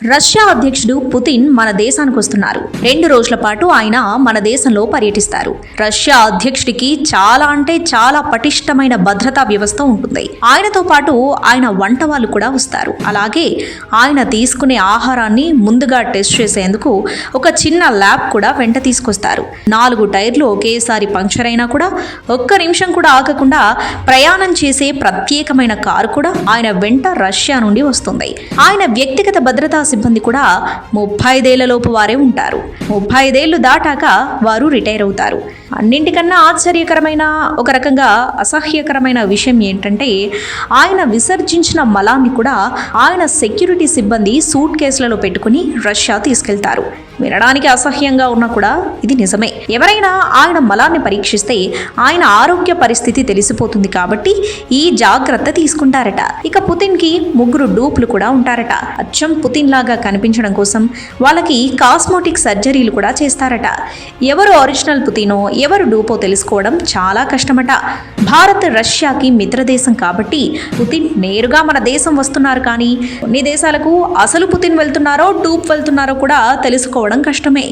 Russia అధ్యక్షుడు Putin మన దేశానికి వస్తున్నారు. 2 రోజుల పాటు ఆయన మన దేశంలో పర్యటిస్తారు. రష్యా అధ్యక్షుడికి చాలా పటిష్టమైన భద్రతా వ్యవస్థ ఉంటుంది. ఆయనతో పాటు ఆయన వంట వాళ్ళు కూడా వస్తారు. అలాగే ఆయన తీసుకునే ఆహారాన్ని ముందుగా టెస్ట్ చేసేందుకు ఒక చిన్న ల్యాబ్ కూడా వెంట తీసుకొస్తారు. 4 టైర్లు ఒకేసారి పంక్చర్ అయినా కూడా ఒక్క నిమిషం కూడా ఆగకుండా ప్రయాణం చేసే ప్రత్యేకమైన కారు కూడా ఆయన వెంట రష్యా నుండి వస్తుంది. ఆయన వ్యక్తిగత భద్రతా సిబ్బంది కూడా 35 ఏళ్లలోపు వారే ఉంటారు. 35 ఏళ్లు దాటాక వారు రిటైర్ అవుతారు. అన్నింటికన్నా ఆశ్చర్యకరమైన, ఒక రకంగా అసహ్యకరమైన విషయం ఏంటంటే, ఆయన విసర్జించిన మలాన్ని కూడా ఆయన సెక్యూరిటీ సిబ్బంది సూట్ కేసులలో పెట్టుకుని రష్యా తీసుకెళ్తారు. వినడానికి అసహ్యంగా ఉన్నా కూడా ఇది నిజమే. ఎవరైనా ఆయన మలాన్ని పరీక్షిస్తే ఆయన ఆరోగ్య పరిస్థితి తెలిసిపోతుంది కాబట్టి ఈ జాగ్రత్త తీసుకుంటారట. ఇక పుతిన్కి 3 డూప్లు కూడా ఉంటారట. అచ్చం పుతిన్ లాగా కనిపించడం కోసం వాళ్ళకి కాస్మోటిక్ సర్జరీలు కూడా చేస్తారట. ఎవరు ఒరిజినల్ పుతినో ఎవరు డూపో తెలుసుకోవడం చాలా కష్టమట. భారత్ రష్యాకి మిత్రదేశం కాబట్టి పుతిన్ నేరుగా మన దేశం వస్తున్నారు. కానీ కొన్ని దేశాలకు అసలు పుతిన్ వెళ్తున్నారో డూప్ వెళ్తున్నారో కూడా తెలుసుకోవడం కష్టమే.